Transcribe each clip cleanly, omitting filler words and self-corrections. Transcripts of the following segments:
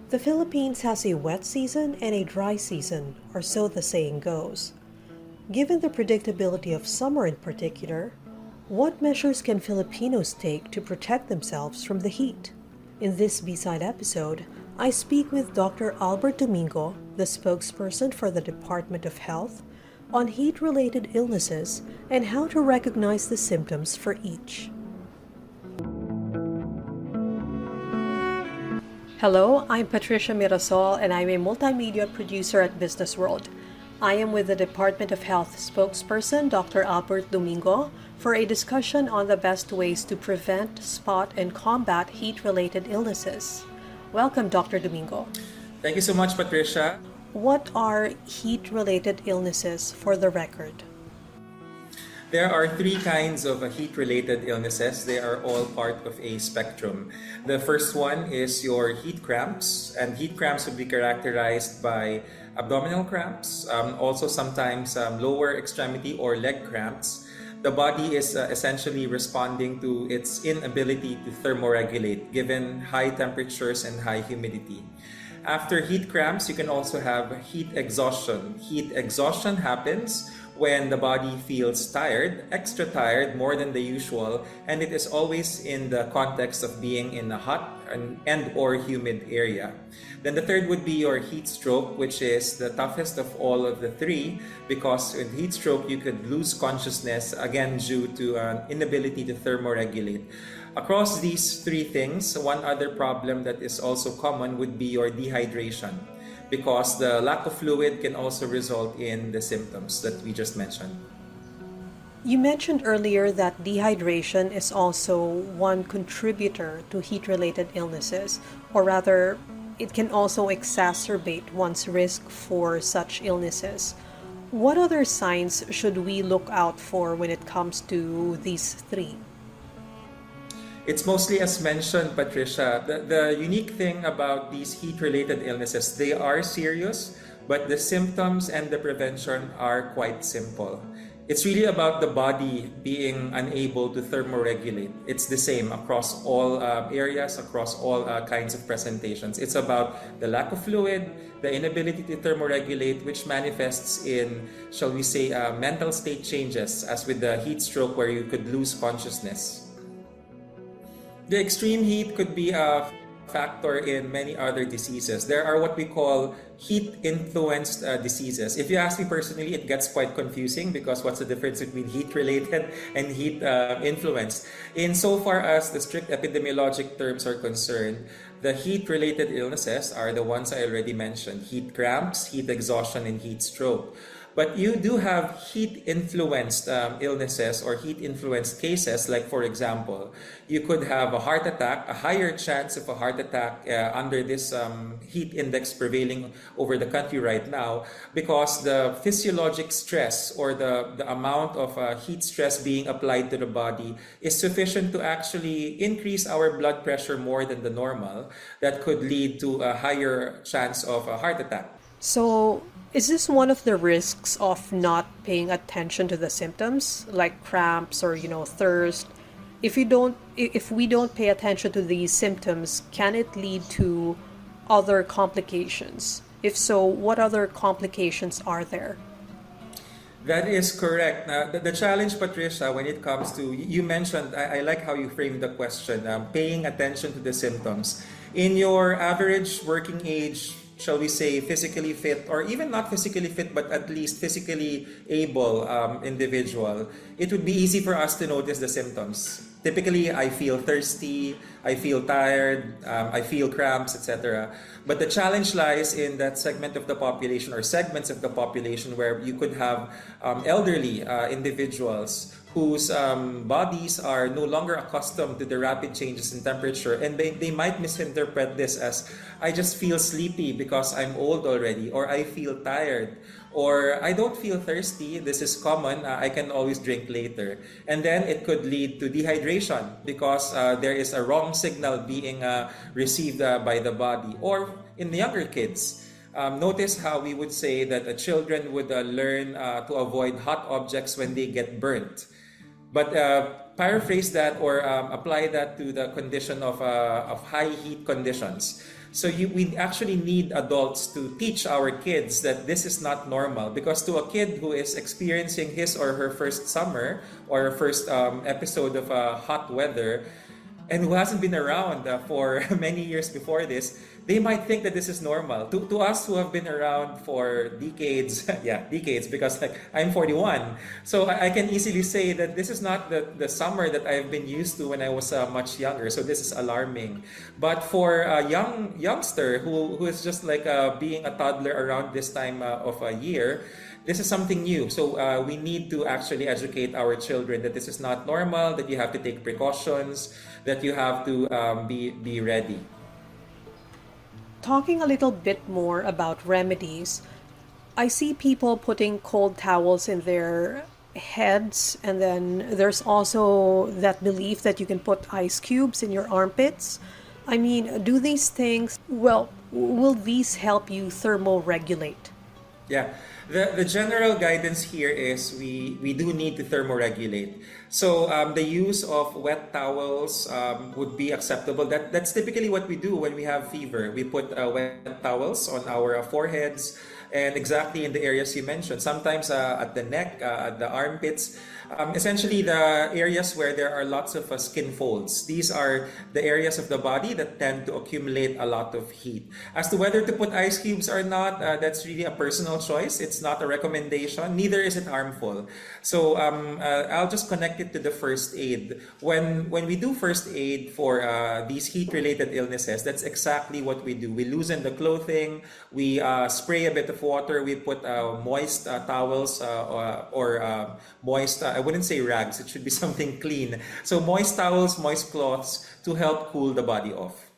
The Philippines has a wet season and a dry season, or so the saying goes. Given the predictability of summer in particular, what measures can Filipinos take to protect themselves from the heat? In this B-side episode, I speak with Dr. Albert Domingo, the spokesperson for the Department of Health, on heat-related illnesses and how to recognize the symptoms for each. Hello, I'm Patricia Mirasol and I'm a multimedia producer at BusinessWorld. I am with the Department of Health spokesperson, Dr. Albert Domingo, for a discussion on the best ways to prevent, spot, and combat heat-related illnesses. Welcome, Dr. Domingo. Thank you so much, Patricia. What are heat-related illnesses for the record? There are three kinds of heat-related illnesses. They are all part of a spectrum. The first one is your heat cramps, and heat cramps would be characterized by abdominal cramps, also sometimes lower extremity or leg cramps. The body is essentially responding to its inability to thermoregulate given high temperatures and high humidity. After heat cramps, you can also have heat exhaustion. Heat exhaustion happens when the body feels tired, extra tired, more than the usual, and it is always in the context of being in a hot and or humid area. Then the third would be your heat stroke, which is the toughest of all of the three, because with heat stroke you could lose consciousness, again due to an inability to thermoregulate. Across these three things, one other problem that is also common would be your dehydration, because the lack of fluid can also result in the symptoms that we just mentioned. You mentioned earlier that dehydration is also one contributor to heat-related illnesses, or rather, it can also exacerbate one's risk for such illnesses. What other signs should we look out for when it comes to these three? It's mostly as mentioned, Patricia. The unique thing about these heat-related illnesses, they are serious, but the symptoms and the prevention are quite simple. It's really about the body being unable to thermoregulate. It's the same across all areas, across all kinds of presentations. It's about the lack of fluid, the inability to thermoregulate, which manifests in, shall we say, mental state changes, as with the heat stroke where you could lose consciousness. The extreme heat could be a factor in many other diseases. There are what we call heat-influenced diseases. If you ask me personally, it gets quite confusing because what's the difference between heat-related and heat-influenced? Insofar as the strict epidemiologic terms are concerned, the heat-related illnesses are the ones I already mentioned: heat cramps, heat exhaustion, and heat stroke. But you do have heat-influenced illnesses or heat-influenced cases, like for example, you could have a heart attack, a higher chance of a heart attack under this heat index prevailing over the country right now, because the physiologic stress or the amount of heat stress being applied to the body is sufficient to actually increase our blood pressure more than the normal. That could lead to a higher chance of a heart attack. So, is this one of the risks of not paying attention to the symptoms, like cramps or, thirst? If we don't pay attention to these symptoms, can it lead to other complications? If so, what other complications are there? That is correct. Now, the challenge, Patricia, when it comes to, you mentioned, I like how you framed the question, paying attention to the symptoms. In your average working age, shall we say, physically fit, or even not physically fit, but at least physically able individual, it would be easy for us to notice the symptoms. Typically, I feel thirsty, I feel tired, I feel cramps, etc. But the challenge lies in that segment of the population or segments of the population where you could have elderly individuals whose bodies are no longer accustomed to the rapid changes in temperature, and they might misinterpret this as, I just feel sleepy because I'm old already, or I feel tired, or I don't feel thirsty, this is common, I can always drink later. And then it could lead to dehydration because there is a wrong signal being received by the body. Or in the younger kids, notice how we would say that children would learn to avoid hot objects when they get burnt. But paraphrase that or apply that to the condition of high heat conditions. So we actually need adults to teach our kids that this is not normal, because to a kid who is experiencing his or her first summer or first episode of hot weather, and who hasn't been around for many years before this, they might think that this is normal. To us who have been around for decades, yeah, decades, because like I'm 41, so I can easily say that this is not the summer that I've been used to when I was much younger. So this is alarming. But for a youngster who is just like being a toddler around this time of a year, this is something new. So we need to actually educate our children that this is not normal, that you have to take precautions, that you have to be ready. Talking a little bit more about remedies, I see people putting cold towels in their heads, and then there's also that belief that you can put ice cubes in your armpits. I mean, do these things, well, will these help you thermoregulate? Yeah, the general guidance here is we do need to thermoregulate. So the use of wet towels would be acceptable. That's typically what we do when we have fever. We put wet towels on our foreheads, and exactly in the areas you mentioned. Sometimes at the neck, at the armpits. Essentially, the areas where there are lots of skin folds. These are the areas of the body that tend to accumulate a lot of heat. As to whether to put ice cubes or not, that's really a personal choice. It's not a recommendation. Neither is it harmful. So I'll just connect it to the first aid. When we do first aid for these heat-related illnesses, that's exactly what we do. We loosen the clothing. We spray a bit of water. We put moist towels or moist. I wouldn't say rags, it should be something clean. So moist towels, moist cloths to help cool the body off.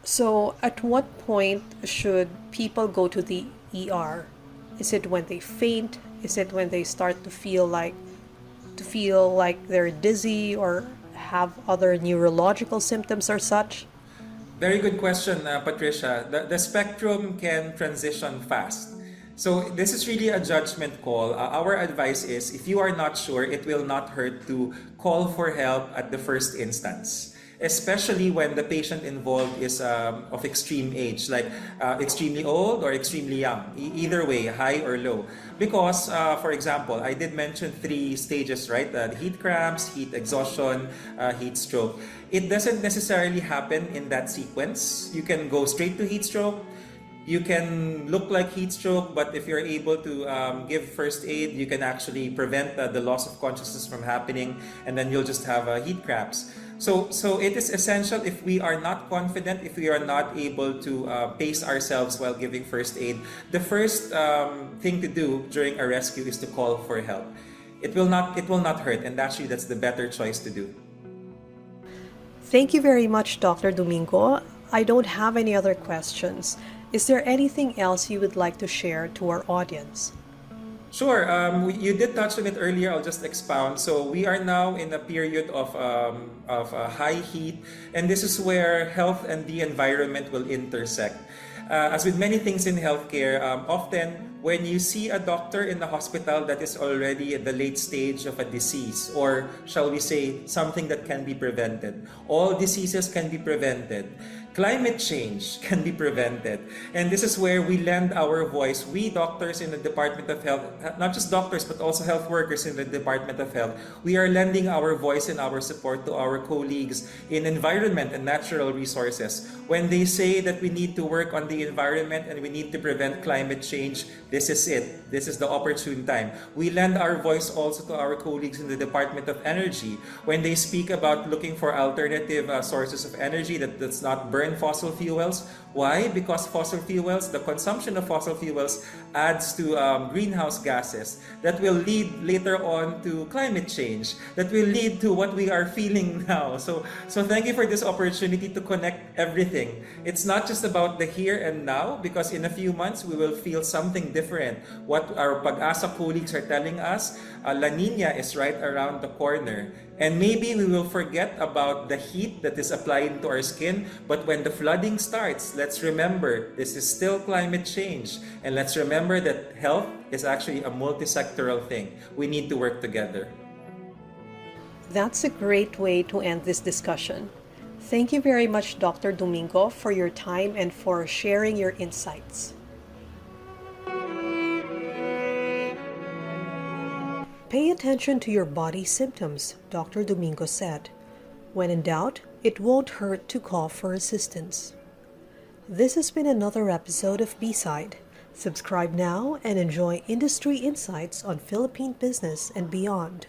So, at what point should people go to the ER? Is it when they faint? Is it when they start to feel like they're dizzy or have other neurological symptoms or such? Very good question, Patricia. The spectrum can transition fast. So this is really a judgment call. Our advice is if you are not sure, it will not hurt to call for help at the first instance, especially when the patient involved is of extreme age, like extremely old or extremely young, either way, high or low. Because, for example, I did mention 3 stages, right? The heat cramps, heat exhaustion, heat stroke. It doesn't necessarily happen in that sequence. You can go straight to heat stroke. You can look like heat stroke, but if you're able to give first aid, you can actually prevent the loss of consciousness from happening, and then you'll just have heat cramps. So it is essential, if we are not confident, if we are not able to pace ourselves while giving first aid, the first thing to do during a rescue is to call for help. It will not hurt, and actually that's the better choice to do. Thank you very much, Dr. Domingo. I don't have any other questions. Is there anything else you would like to share to our audience? Sure. You did touch on it earlier. I'll just expound. So we are now in a period of high heat, and this is where health and the environment will intersect. As with many things in healthcare, often when you see a doctor in the hospital that is already at the late stage of a disease, or shall we say something that can be prevented, all diseases can be prevented. Climate change can be prevented. And this is where we lend our voice. We doctors in the Department of Health, not just doctors, but also health workers in the Department of Health, we are lending our voice and our support to our colleagues in environment and natural resources. When they say that we need to work on the environment and we need to prevent climate change, this is it. This is the opportune time. We lend our voice also to our colleagues in the Department of Energy when they speak about looking for alternative sources of energy that does not burn fossil fuels. Why? Because fossil fuels, the consumption of fossil fuels adds to greenhouse gases that will lead later on to climate change, that will lead to what we are feeling now. So thank you for this opportunity to connect everything. It's not just about the here and now, because in a few months we will feel something different. What our Pag-asa colleagues are telling us, La Nina is right around the corner. And maybe we will forget about the heat that is applied to our skin, but when the flooding starts, let's remember this is still climate change. And let's remember that health is actually a multi-sectoral thing. We need to work together. That's a great way to end this discussion. Thank you very much, Dr. Domingo, for your time and for sharing your insights. Pay attention to your body's symptoms, Dr. Domingo said. When in doubt, it won't hurt to call for assistance. This has been another episode of B-Side. Subscribe now and enjoy industry insights on Philippine business and beyond.